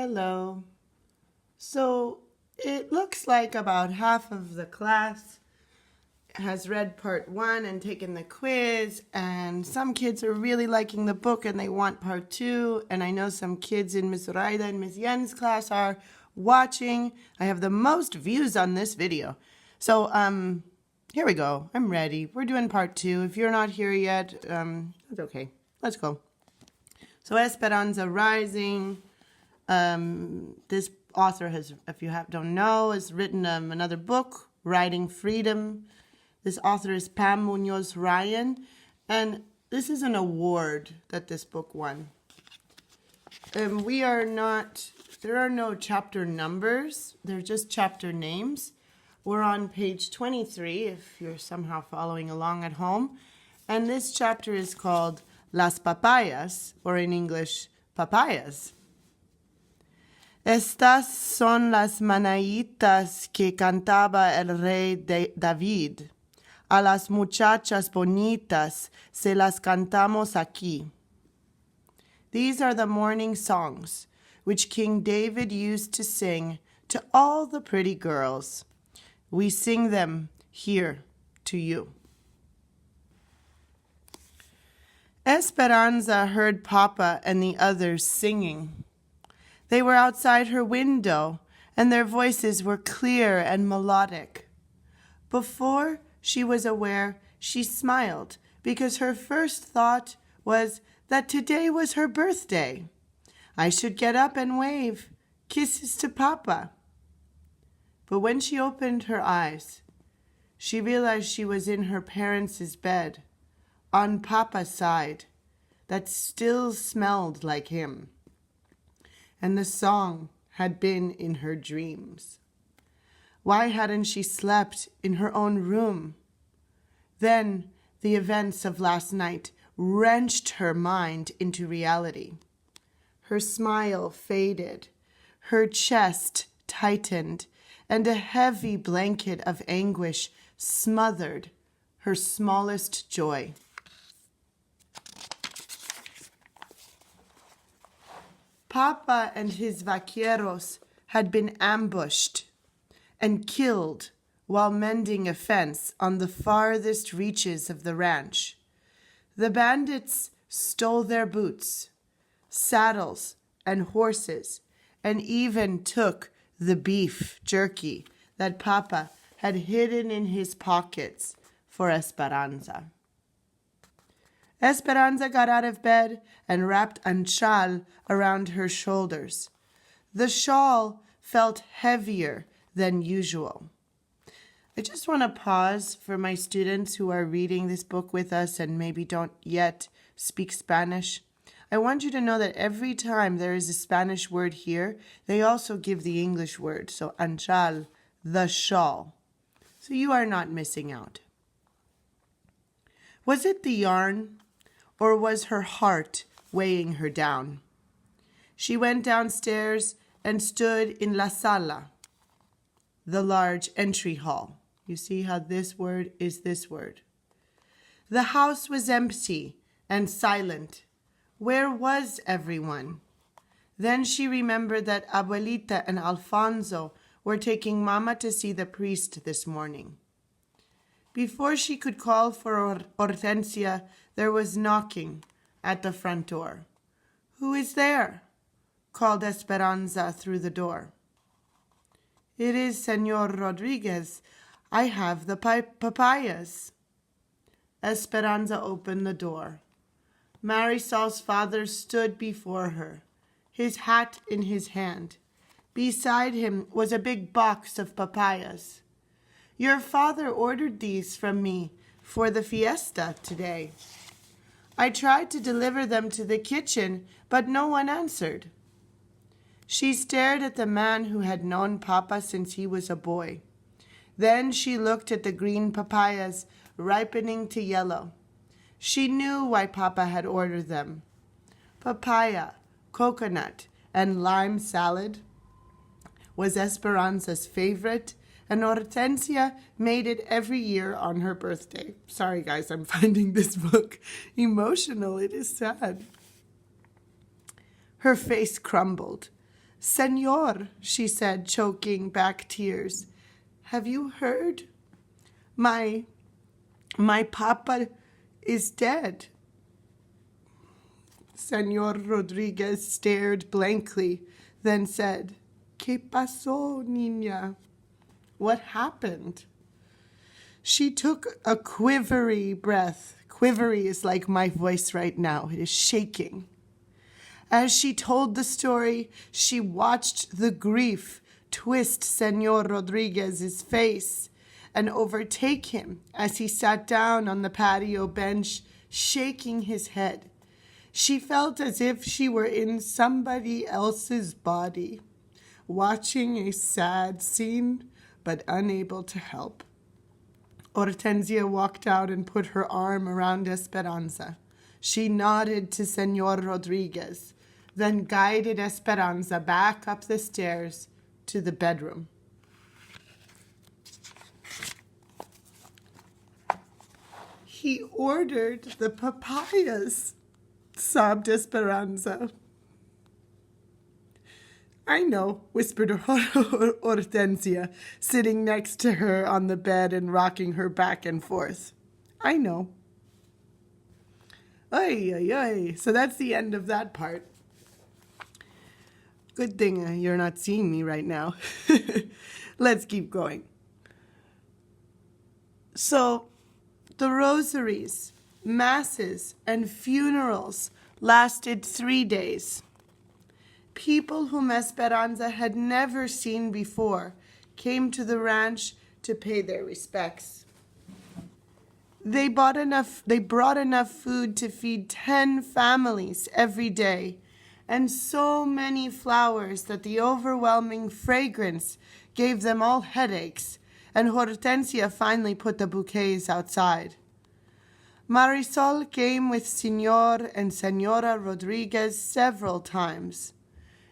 Hello. So it looks like about half of the class has read part 1 and taken the quiz, and some kids are really liking the book and they want part 2, and I know some kids in Miss Raida and Miss Yen's class are watching. I have the most views on this video. So here we go. I'm ready. We're doing part 2. If you're not here yet, that's okay. Let's go. So Esperanza Rising. This author has, if you don't know, has written another book, Writing Freedom. This author is Pam Munoz Ryan, and this is an award that this book won. There are no chapter numbers, they're just chapter names. We're on page 23, if you're somehow following along at home. And this chapter is called Las Papayas, or in English, Papayas. Estas son las manaitas que cantaba el rey David. A las muchachas bonitas se las cantamos aquí. These are the morning songs which King David used to sing to all the pretty girls. We sing them here to you. Esperanza heard Papa and the others singing. They were outside her window, and their voices were clear and melodic. Before she was aware, she smiled, because her first thought was that today was her birthday. I should get up and wave. Kisses to Papa. But when she opened her eyes, she realized she was in her parents' bed, on Papa's side, that still smelled like him. And the song had been in her dreams. Why hadn't she slept in her own room? Then the events of last night wrenched her mind into reality. Her smile faded, her chest tightened, and a heavy blanket of anguish smothered her smallest joy. Papa and his vaqueros had been ambushed and killed while mending a fence on the farthest reaches of the ranch. The bandits stole their boots, saddles, and horses, and even took the beef jerky that Papa had hidden in his pockets for Esperanza. Esperanza got out of bed and wrapped a shawl around her shoulders. The shawl felt heavier than usual. I just want to pause for my students who are reading this book with us and maybe don't yet speak Spanish. I want you to know that every time there is a Spanish word here, they also give the English word. So, anchal, the shawl. So you are not missing out. Was it the yarn, or was her heart weighing her down? She went downstairs and stood in la sala, the large entry hall. You see how this word is this word. The house was empty and silent. Where was everyone? Then she remembered that Abuelita and Alfonso were taking Mama to see the priest this morning. Before she could call for Hortensia, there was knocking at the front door. "Who is there?" called Esperanza through the door. "It is Señor Rodriguez. I have the papayas." Esperanza opened the door. Marisol's father stood before her, his hat in his hand. Beside him was a big box of papayas. "Your father ordered these from me for the fiesta today. I tried to deliver them to the kitchen, but no one answered." She stared at the man who had known Papa since he was a boy. Then she looked at the green papayas ripening to yellow. She knew why Papa had ordered them. Papaya, coconut, and lime salad was Esperanza's favorite, and Hortensia made it every year on her birthday. Sorry, guys, I'm finding this book emotional. It is sad. Her face crumbled. "Señor," she said, choking back tears, "have you heard? My papa is dead." Señor Rodriguez stared blankly, then said, "¿Qué pasó, niña?" What happened? She took a quivery breath. Quivery is like my voice right now. It is shaking. As she told the story, she watched the grief twist Señor Rodriguez's face and overtake him as he sat down on the patio bench, shaking his head. She felt as if she were in somebody else's body, watching a sad scene, but unable to help. Hortensia walked out and put her arm around Esperanza. She nodded to Señor Rodriguez, then guided Esperanza back up the stairs to the bedroom. "He ordered the papayas," sobbed Esperanza. "I know," whispered Hortensia, sitting next to her on the bed and rocking her back and forth. "I know." Ay, ay, ay. So that's the end of that part. Good thing you're not seeing me right now. Let's keep going. So, the rosaries, masses, and funerals lasted 3 days. People whom Esperanza had never seen before came to the ranch to pay their respects. They brought enough food to feed 10 families every day, and so many flowers that the overwhelming fragrance gave them all headaches, and Hortensia finally put the bouquets outside. Marisol came with Señor and Señora Rodriguez several times.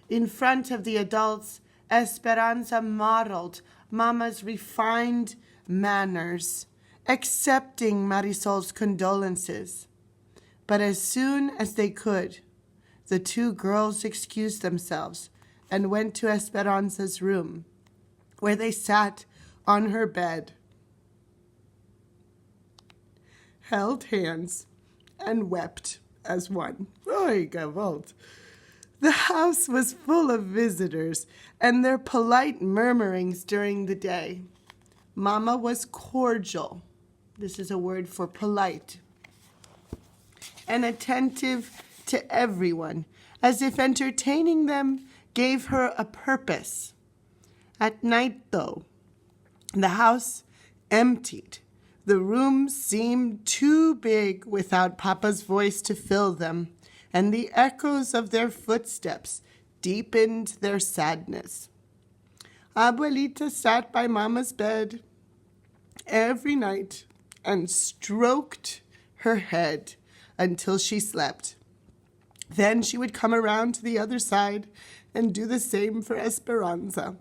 In front of the adults, Esperanza modeled Mama's refined manners, accepting Marisol's condolences. But as soon as they could, the two girls excused themselves and went to Esperanza's room, where they sat on her bed, held hands, and wept as one. Oy, gewalt. The house was full of visitors and their polite murmurings during the day. Mama was cordial. This is a word for polite. And attentive to everyone, as if entertaining them gave her a purpose. At night, though, the house emptied. The rooms seemed too big without Papa's voice to fill them, and the echoes of their footsteps deepened their sadness. Abuelita sat by Mama's bed every night and stroked her head until she slept. Then she would come around to the other side and do the same for Esperanza.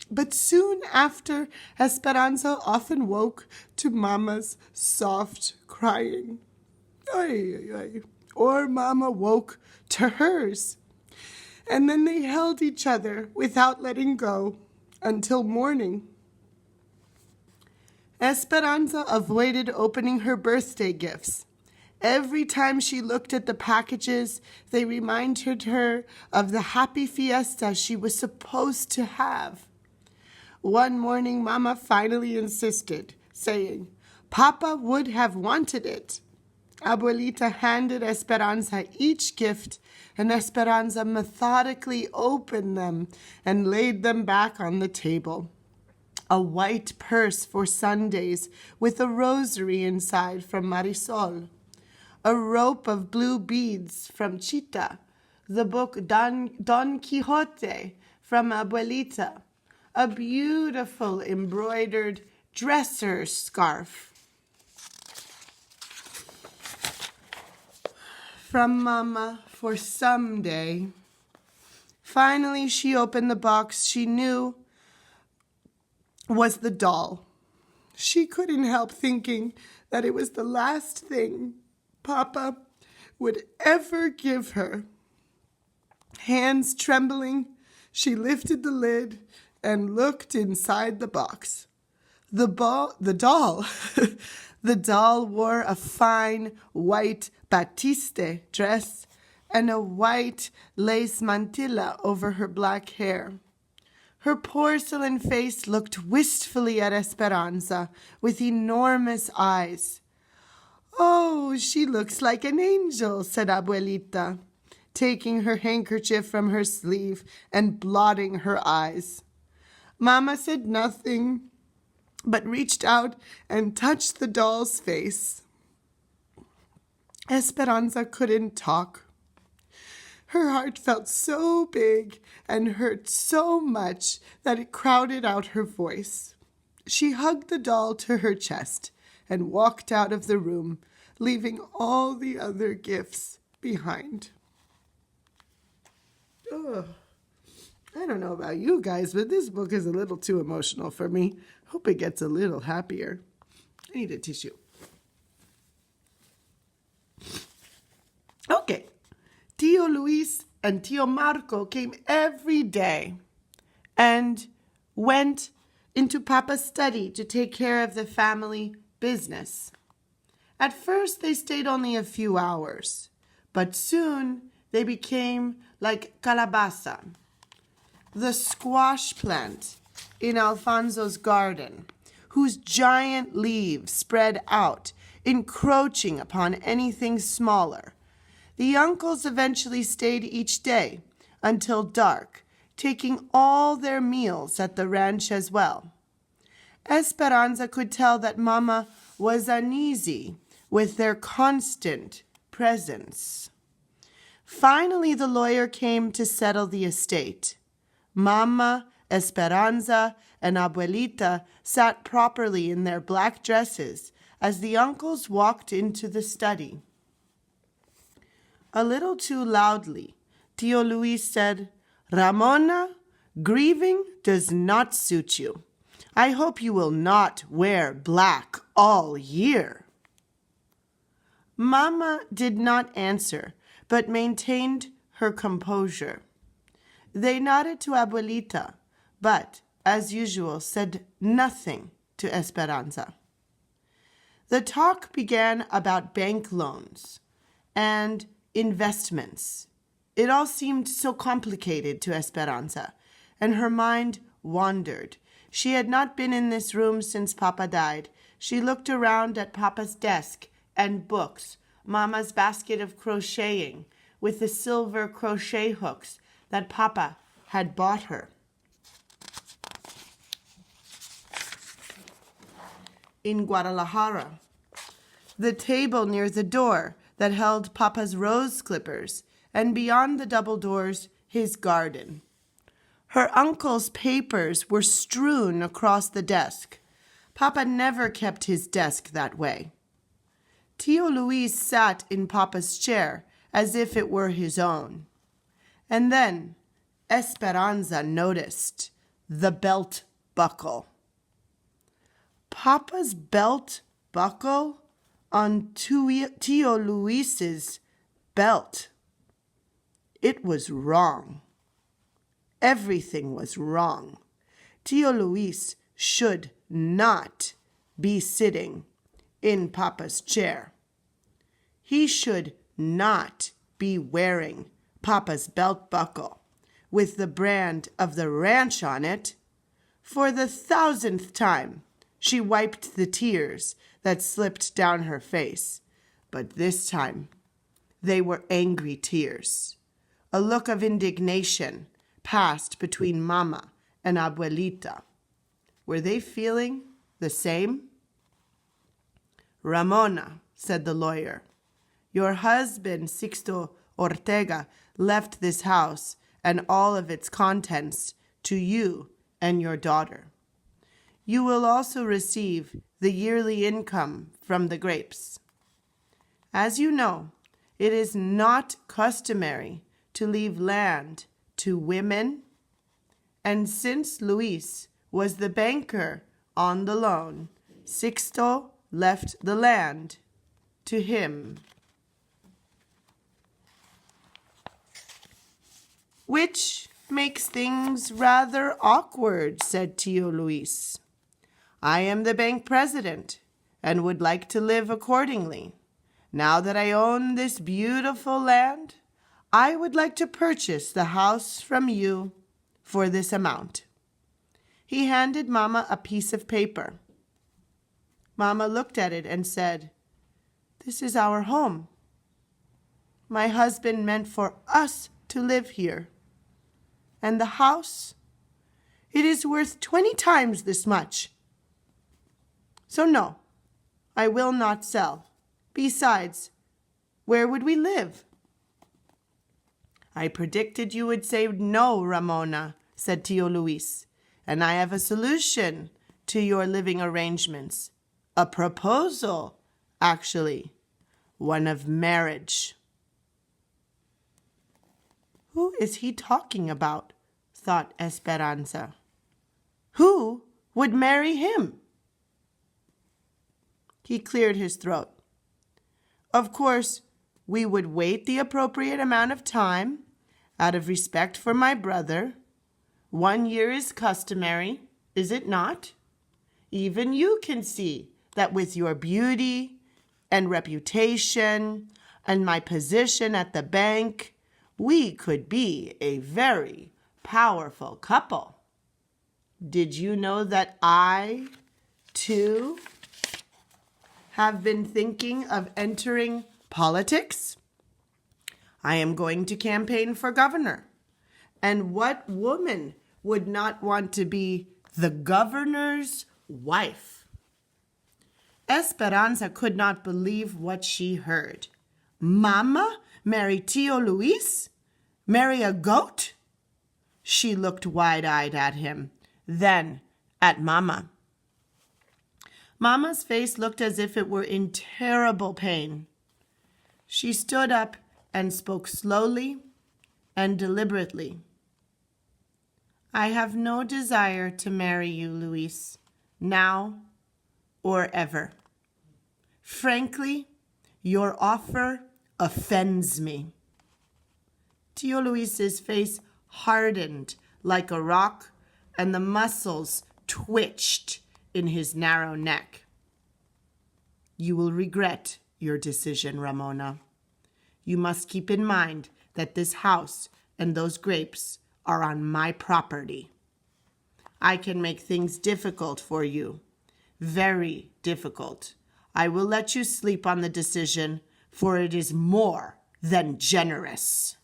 But soon after, Esperanza often woke to Mama's soft crying. Ay, ay, ay. Or Mama woke to hers. And then they held each other without letting go until morning. Esperanza avoided opening her birthday gifts. Every time she looked at the packages, they reminded her of the happy fiesta she was supposed to have. One morning, Mama finally insisted, saying, Papa would have wanted it. Abuelita handed Esperanza each gift, and Esperanza methodically opened them and laid them back on the table. A white purse for Sundays with a rosary inside from Marisol. A rope of blue beads from Chita. The book Don Quixote from Abuelita. A beautiful embroidered dresser scarf from Mama for someday. Finally, she opened the box she knew was the doll. She couldn't help thinking that it was the last thing Papa would ever give her. Hands trembling, She lifted the lid and looked inside the box. The doll, the doll wore a fine white batiste dress and a white lace mantilla over her black hair. Her porcelain face looked wistfully at Esperanza with enormous eyes. "Oh, she looks like an angel," said Abuelita, taking her handkerchief from her sleeve and blotting her eyes. Mama said nothing, but reached out and touched the doll's face. Esperanza couldn't talk. Her heart felt so big and hurt so much that it crowded out her voice. She hugged the doll to her chest and walked out of the room, leaving all the other gifts behind. Ugh. I don't know about you guys, but this book is a little too emotional for me. Hope it gets a little happier. I need a tissue. Okay. Tío Luis and Tío Marco came every day and went into Papa's study to take care of the family business. At first, they stayed only a few hours, but soon they became like calabaza, the squash plant in Alfonso's garden, whose giant leaves spread out, encroaching upon anything smaller. The uncles eventually stayed each day until dark, taking all their meals at the ranch as well. Esperanza could tell that Mama was uneasy with their constant presence. Finally, the lawyer came to settle the estate. Mama, Esperanza, and Abuelita sat properly in their black dresses as the uncles walked into the study. A little too loudly, Tío Luis said, "Ramona, grieving does not suit you. I hope you will not wear black all year." Mama did not answer, but maintained her composure. They nodded to Abuelita, but, as usual, said nothing to Esperanza. The talk began about bank loans and investments. It all seemed so complicated to Esperanza, and her mind wandered. She had not been in this room since Papa died. She looked around at Papa's desk and books, Mama's basket of crocheting with the silver crochet hooks that Papa had bought her. In Guadalajara, the table near the door that held Papa's rose clippers, and beyond the double doors, his garden. Her uncle's papers were strewn across the desk. Papa never kept his desk that way. Tío Luis sat in Papa's chair as if it were his own. And then Esperanza noticed the belt buckle. Papa's belt buckle on Tío Luis's belt. It was wrong. Everything was wrong. Tío Luis should not be sitting in Papa's chair. He should not be wearing Papa's belt buckle with the brand of the ranch on it. For the 1,000th time, she wiped the tears that slipped down her face. But this time, they were angry tears. A look of indignation passed between Mama and Abuelita. Were they feeling the same? "Ramona," said the lawyer, "your husband, Sixto Ortega, left this house and all of its contents to you and your daughter. You will also receive the yearly income from the grapes. As you know, it is not customary to leave land to women, and since Luis was the banker on the loan, Sixto left the land to him." Which makes things rather awkward, said Tio Luis. I am the bank president and would like to live accordingly. Now that I own this beautiful land, I would like to purchase the house from you for this amount. He handed Mama a piece of paper. Mama looked at it and said, This is our home. My husband meant for us to live here. And the house, it is worth 20 times this much. So no, I will not sell. Besides, where would we live? I predicted you would say no, Ramona, said Tio Luis, and I have a solution to your living arrangements. A proposal, actually, one of marriage. Who is he talking about? Thought Esperanza. Who would marry him? He cleared his throat. Of course, we would wait the appropriate amount of time, out of respect for my brother. 1 year is customary, is it not? Even you can see that with your beauty and reputation and my position at the bank, we could be a very powerful couple. Did you know that I, too, have been thinking of entering politics? I am going to campaign for governor. And what woman would not want to be the governor's wife? Esperanza could not believe what she heard. Mama marry Tio Luis? Marry a goat? She looked wide-eyed at him, then at Mama. Mama's face looked as if it were in terrible pain. She stood up and spoke slowly and deliberately. I have no desire to marry you, Luis, now or ever. Frankly, your offer offends me. Tio Luis's face hardened like a rock, and the muscles twitched in his narrow neck. You will regret your decision, Ramona. You must keep in mind that this house and those grapes are on my property. I can make things difficult for you, very difficult. I will let you sleep on the decision, for it is more than generous.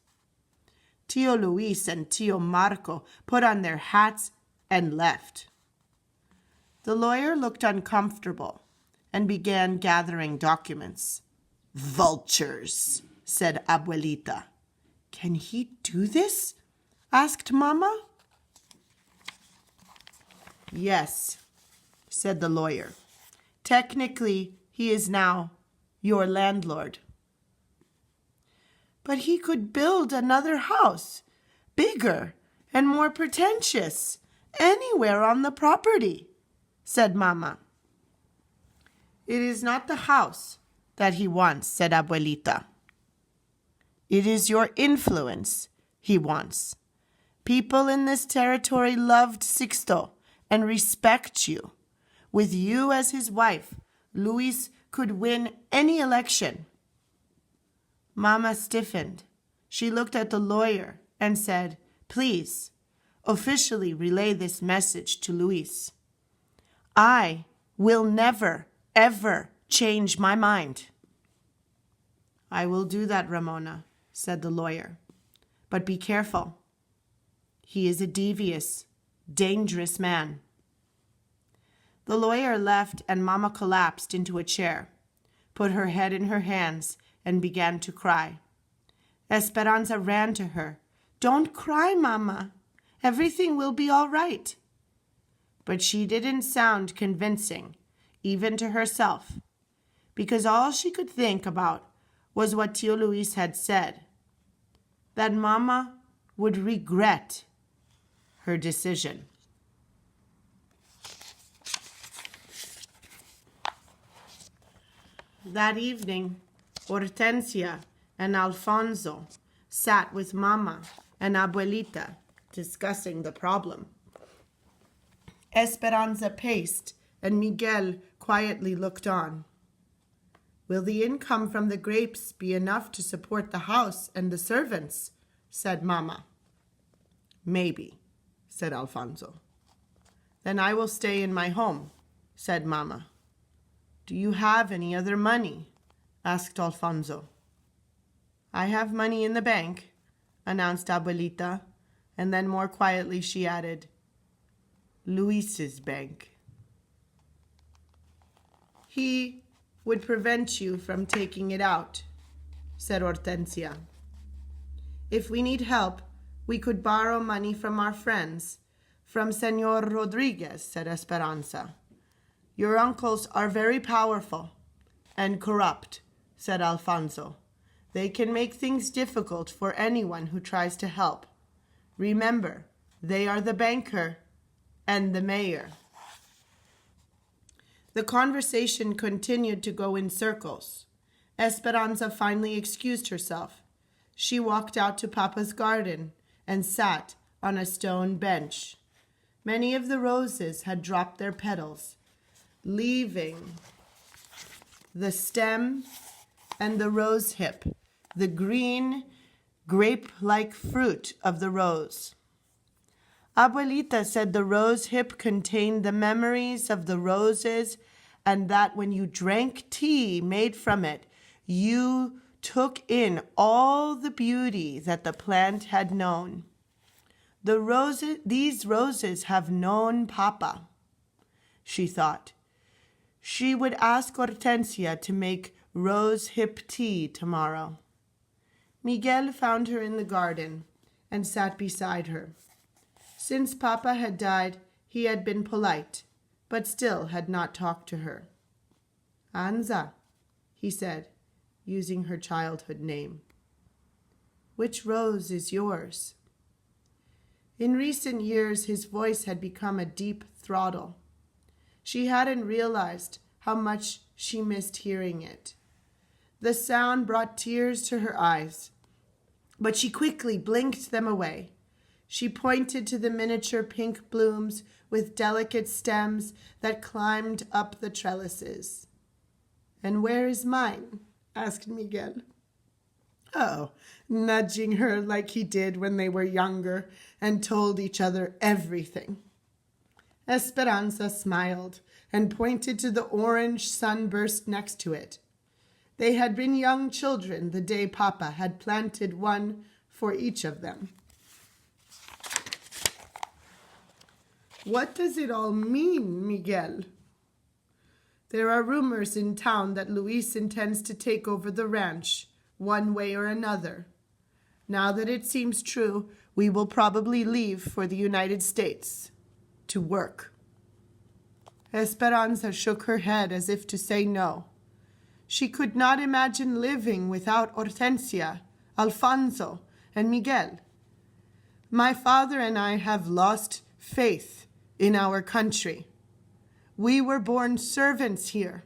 Tio Luis and Tio Marco put on their hats and left. The lawyer looked uncomfortable and began gathering documents. Vultures, said Abuelita. Can he do this? Asked Mama. Yes, said the lawyer. Technically, he is now your landlord. But he could build another house, bigger and more pretentious, anywhere on the property, said Mama. It is not the house that he wants, said Abuelita. It is your influence he wants. People in this territory loved Sixto and respect you. With you as his wife, Luis could win any election. Mama stiffened. She looked at the lawyer and said, Please, officially relay this message to Luis. I will never, ever change my mind. I will do that, Ramona, said the lawyer. But be careful. He is a devious, dangerous man. The lawyer left and Mama collapsed into a chair, put her head in her hands, and began to cry. Esperanza ran to her. Don't cry, Mama. Everything will be all right. But she didn't sound convincing, even to herself, because all she could think about was what Tio Luis had said, that Mama would regret her decision. That evening, Hortensia and Alfonso sat with Mama and Abuelita discussing the problem. Esperanza paced, and Miguel quietly looked on. "Will the income from the grapes be enough to support the house and the servants?" said Mama. "Maybe," said Alfonso. "Then I will stay in my home," said Mama. "Do you have any other money?" asked Alfonso. "I have money in the bank," announced Abuelita, and then more quietly she added, "Luis's bank." "He would prevent you from taking it out," said Hortensia. "If we need help, we could borrow money from our friends, from Señor Rodriguez," said Esperanza. "Your uncles are very powerful and corrupt," said Alfonso. "They can make things difficult for anyone who tries to help. Remember, they are the banker and the mayor." The conversation continued to go in circles. Esperanza finally excused herself. She walked out to Papa's garden and sat on a stone bench. Many of the roses had dropped their petals, leaving the stem and the rose hip, the green, grape-like fruit of the rose. Abuelita said the rose hip contained the memories of the roses, and that when you drank tea made from it, you took in all the beauty that the plant had known. These roses have known Papa, she thought. She would ask Hortensia to make rose hip tea tomorrow. Miguel found her in the garden and sat beside her. Since Papa had died, he had been polite, but still had not talked to her. "Anza," he said, using her childhood name. "Which rose is yours?" In recent years, his voice had become a deep throttle. She hadn't realized how much she missed hearing it. The sound brought tears to her eyes, but she quickly blinked them away. She pointed to the miniature pink blooms with delicate stems that climbed up the trellises. "And where is mine?" asked Miguel. "Oh," nudging her like he did when they were younger and told each other everything. Esperanza smiled and pointed to the orange sunburst next to it. They had been young children the day Papa had planted one for each of them. "What does it all mean, Miguel?" "There are rumors in town that Luis intends to take over the ranch, one way or another. Now that it seems true, we will probably leave for the United States to work." Esperanza shook her head as if to say no. She could not imagine living without Hortensia, Alfonso, and Miguel. "My father and I have lost faith in our country. We were born servants here,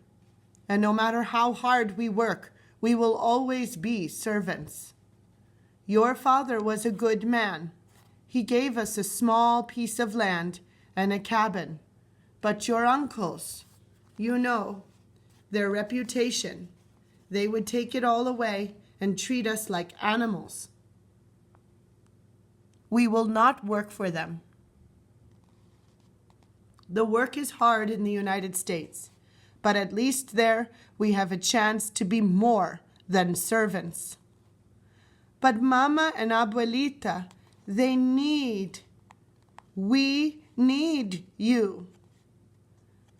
and no matter how hard we work, we will always be servants. Your father was a good man. He gave us a small piece of land and a cabin. But your uncles, you know, their reputation, they would take it all away and treat us like animals. We will not work for them. The work is hard in the United States, but at least there we have a chance to be more than servants." "But Mama and Abuelita, we need you."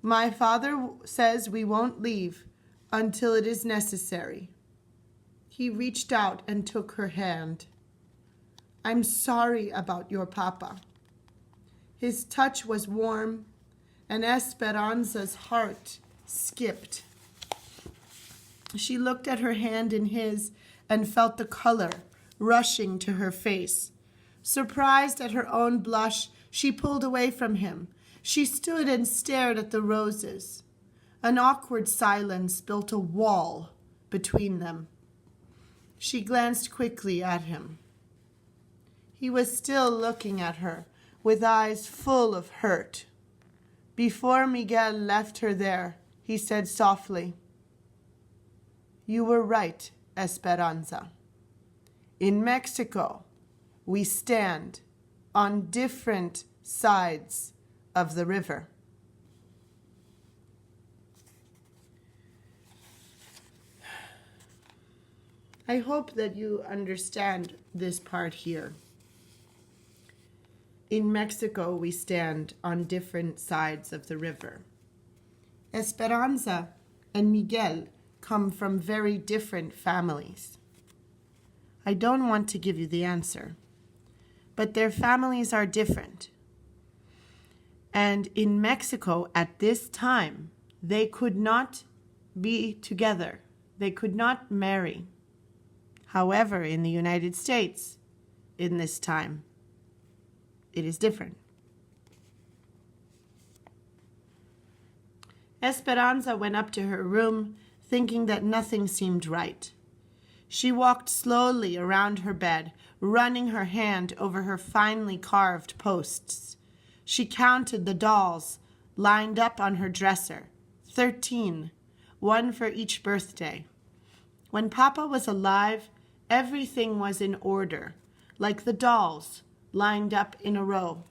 "My father says we won't leave until it is necessary." He reached out and took her hand. "I'm sorry about your Papa." His touch was warm, and Esperanza's heart skipped. She looked at her hand in his and felt the color rushing to her face. Surprised at her own blush, she pulled away from him. She stood and stared at the roses. An awkward silence built a wall between them. She glanced quickly at him. He was still looking at her with eyes full of hurt. Before Miguel left her there, he said softly, "You were right, Esperanza. In Mexico, we stand on different sides of the river." I hope that you understand this part here. In Mexico, we stand on different sides of the river. Esperanza and Miguel come from very different families. I don't want to give you the answer, but their families are different. And in Mexico at this time, they could not be together. They could not marry. However, in the United States, in this time, it is different. Esperanza went up to her room, thinking that nothing seemed right. She walked slowly around her bed, running her hand over her finely carved posts. She counted the dolls lined up on her dresser, 13, one for each birthday. When Papa was alive, everything was in order, like the dolls lined up in a row.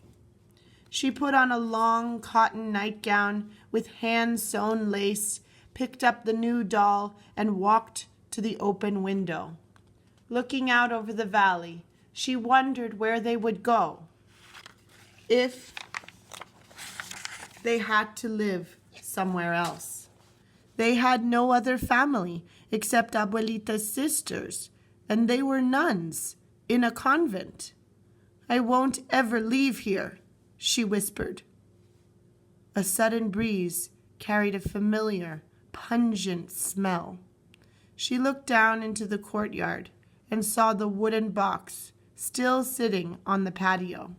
She put on a long cotton nightgown with hand-sewn lace, picked up the new doll, and walked to the open window. Looking out over the valley, she wondered where they would go if they had to live somewhere else. They had no other family except Abuelita's sisters, and they were nuns in a convent. "I won't ever leave here," she whispered. A sudden breeze carried a familiar, pungent smell. She looked down into the courtyard and saw the wooden box still sitting on the patio.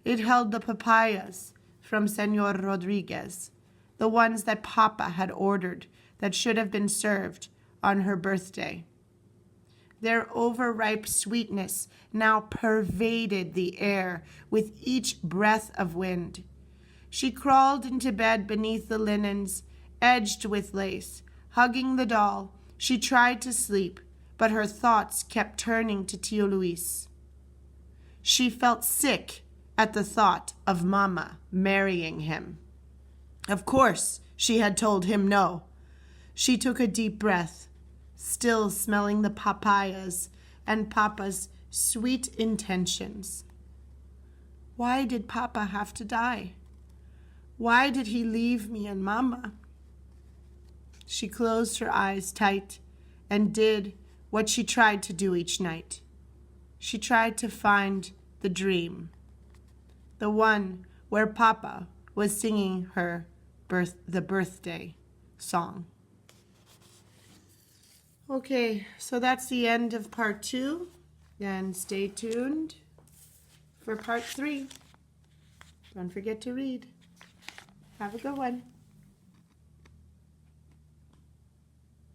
It held the papayas from Señor Rodriguez, the ones that Papa had ordered that should have been served on her birthday. Their overripe sweetness now pervaded the air with each breath of wind. She crawled into bed beneath the linens, edged with lace. Hugging the doll, she tried to sleep, but her thoughts kept turning to Tio Luis. She felt sick at the thought of Mama marrying him. Of course, she had told him no. She took a deep breath, still smelling the papayas and Papa's sweet intentions. Why did Papa have to die? Why did he leave me and Mama? She closed her eyes tight and did what she tried to do each night. She tried to find the dream, the one where Papa was singing her the birthday song. Okay, so that's the end of part 2, and stay tuned for part 3. Don't forget to read. Have a good one.